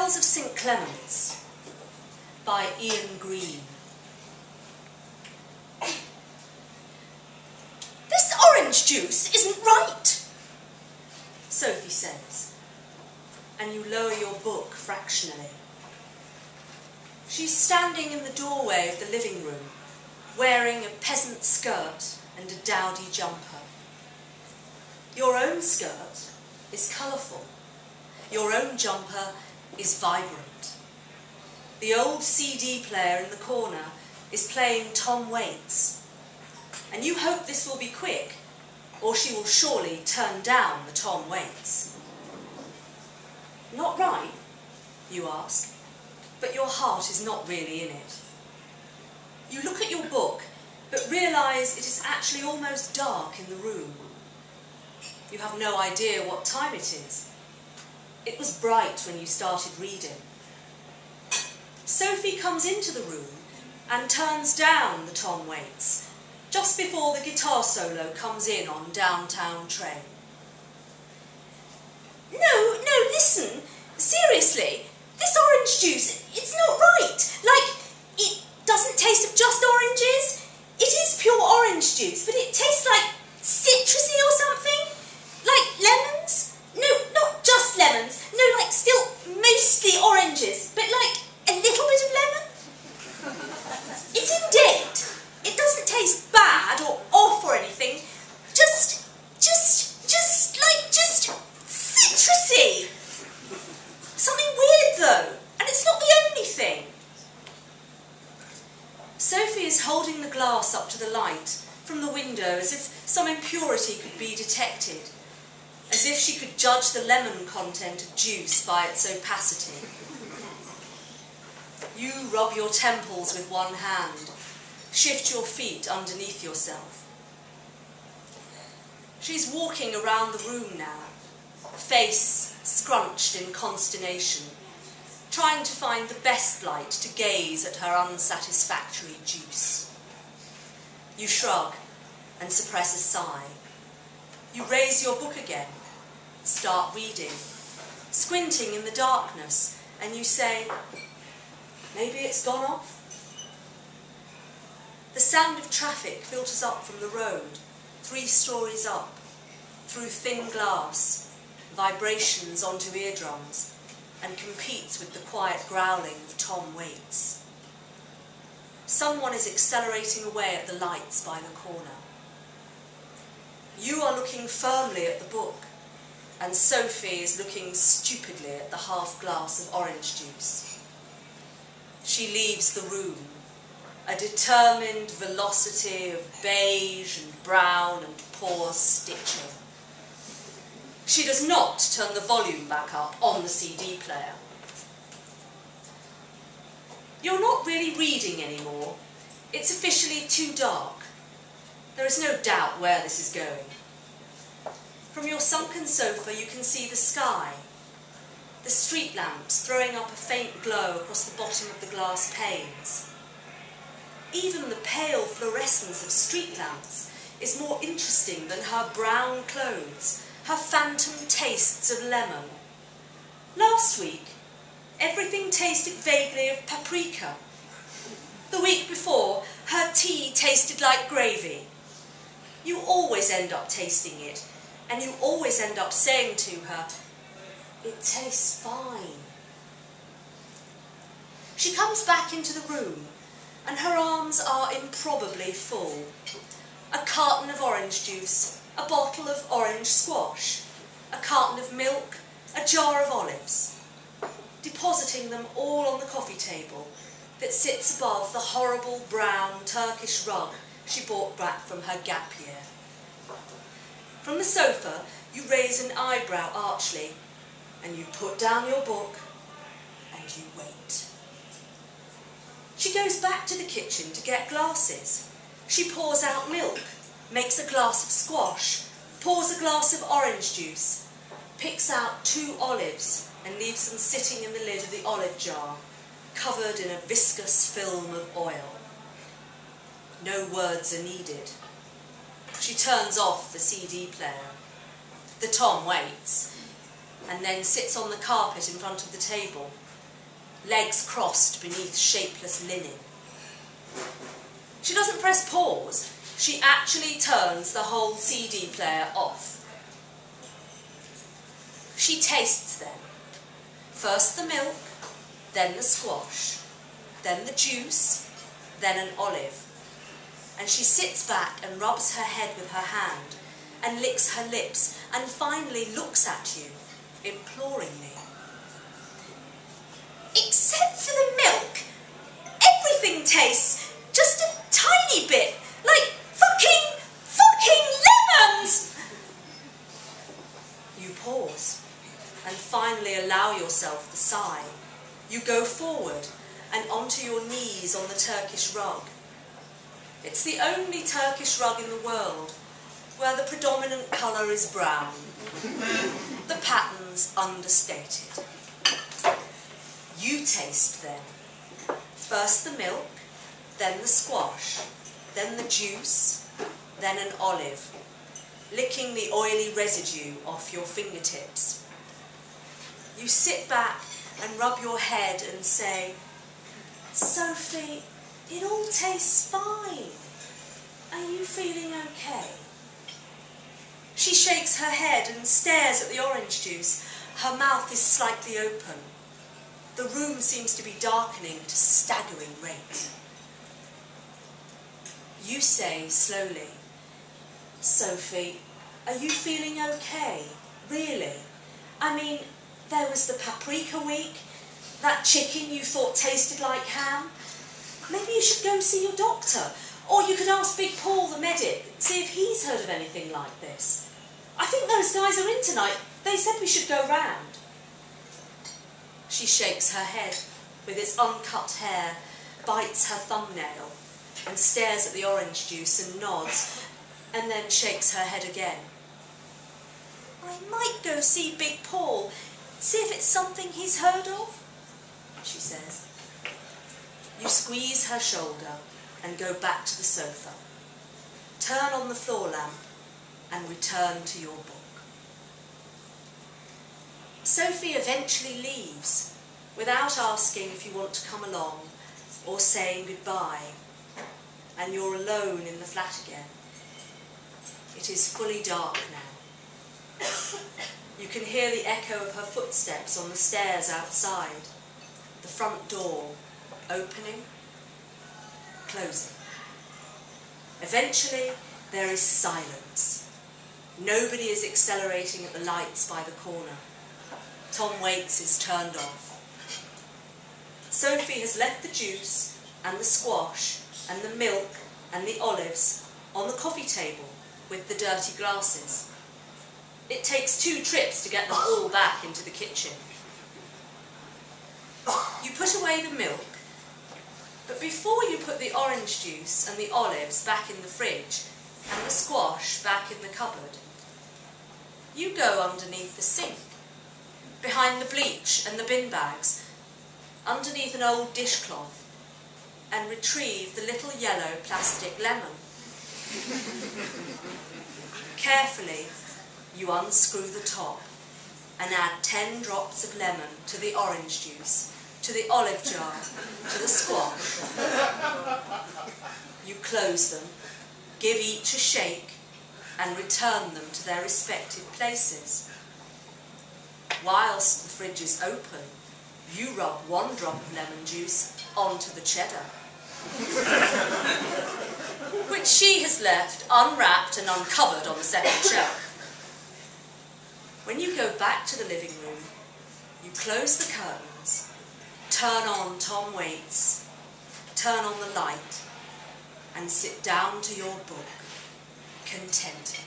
Bells of St. Clement's by Ian Green. This orange juice isn't right, Sophie says, and you lower your book fractionally. She's standing in the doorway of the living room, wearing a peasant skirt and a dowdy jumper. Your own skirt is colourful. Your own jumper is vibrant. The old CD player in the corner is playing Tom Waits, and you hope this will be quick, or she will surely turn down the Tom Waits. Not right, you ask, but your heart is not really in it. You look at your book, but realise it is actually almost dark in the room. You have no idea what time it is. It was bright when you started reading. Sophie comes into the room and turns down the Tom Waits just before the guitar solo comes in on Downtown Train. No, listen, seriously, this orange juice, it's not right. Like, it doesn't taste of just oranges. It is pure orange juice, but it tastes like citrusy or something. Like lemons? No, not just lemons. No, like still mostly oranges, but like a little bit of lemon. It's in date. It doesn't taste bad or off or anything. Just citrusy. Something weird though, and it's not the only thing. Sophie is holding the glass up to the light from the window as if some impurity could be detected, as if she could judge the lemon content of juice by its opacity. You rub your temples with one hand, shift your feet underneath yourself. She's walking around the room now, face scrunched in consternation, trying to find the best light to gaze at her unsatisfactory juice. You shrug and suppress a sigh. You raise your book again, start reading, squinting in the darkness, and you say, maybe it's gone off. The sound of traffic filters up from the road, 3 stories up, through thin glass, vibrations onto eardrums, and competes with the quiet growling of Tom Waits. Someone is accelerating away at the lights by the corner. You are looking firmly at the book, and Sophie is looking stupidly at the half glass of orange juice. She leaves the room, a determined velocity of beige and brown and poor stitching. She does not turn the volume back up on the CD player. You're not really reading anymore. It's officially too dark. There is no doubt where this is going. From your sunken sofa you can see the sky, the street lamps throwing up a faint glow across the bottom of the glass panes. Even the pale fluorescence of street lamps is more interesting than her brown clothes, her phantom tastes of lemon. Last week, everything tasted vaguely of paprika. The week before, her tea tasted like gravy. You always end up tasting it, and you always end up saying to her, it tastes fine. She comes back into the room, and her arms are improbably full. A carton of orange juice, a bottle of orange squash, a carton of milk, a jar of olives, depositing them all on the coffee table that sits above the horrible brown Turkish rug she brought back from her gap year. From the sofa, you raise an eyebrow archly, and you put down your book, and you wait. She goes back to the kitchen to get glasses. She pours out milk, makes a glass of squash, pours a glass of orange juice, picks out 2 olives and leaves them sitting in the lid of the olive jar, covered in a viscous film of oil. No words are needed. She turns off the CD player, the Tom Waits, and then sits on the carpet in front of the table, legs crossed beneath shapeless linen. She doesn't press pause, she actually turns the whole CD player off. She tastes them. First the milk, then the squash, then the juice, then an olive. And she sits back and rubs her head with her hand and licks her lips and finally looks at you, imploringly. Except for the milk, everything tastes just a tiny bit like fucking lemons! You pause and finally allow yourself the sigh. You go forward and onto your knees on the Turkish rug. It's the only Turkish rug in the world where the predominant colour is brown, the patterns understated. You taste then. First the milk, then the squash, then the juice, then an olive, licking the oily residue off your fingertips. You sit back and rub your head and say, Sophie, it all tastes fine. Are you feeling okay? She shakes her head and stares at the orange juice. Her mouth is slightly open. The room seems to be darkening at a staggering rate. You say slowly, Sophie, are you feeling okay? Really? I mean, there was the paprika week, that chicken you thought tasted like ham. Maybe you should go see your doctor. Or you could ask Big Paul, the medic, see if he's heard of anything like this. I think those guys are in tonight. They said we should go round. She shakes her head with its uncut hair, bites her thumbnail, and stares at the orange juice and nods, and then shakes her head again. I might go see Big Paul, see if it's something he's heard of, she says. You squeeze her shoulder and go back to the sofa, turn on the floor lamp, and return to your book. Sophie eventually leaves, without asking if you want to come along or saying goodbye, and you're alone in the flat again. It is fully dark now. You can hear the echo of her footsteps on the stairs outside, the front door opening, closing. Eventually, there is silence. Nobody is accelerating at the lights by the corner. Tom Waits is turned off. Sophie has left the juice and the squash and the milk and the olives on the coffee table with the dirty glasses. It takes 2 trips to get them all back into the kitchen. You put away the milk, but before you put the orange juice and the olives back in the fridge and the squash back in the cupboard, you go underneath the sink, behind the bleach and the bin bags, underneath an old dishcloth, and retrieve the little yellow plastic lemon. Carefully, you unscrew the top and add 10 drops of lemon to the orange juice, to the olive jar, to the squash. You close them, give each a shake, and return them to their respective places. Whilst the fridge is open, you rub 1 drop of lemon juice onto the cheddar, which she has left unwrapped and uncovered on the second shelf. When you go back to the living room, you close the curtains, turn on Tom Waits, turn on the light, and sit down to your book, contented.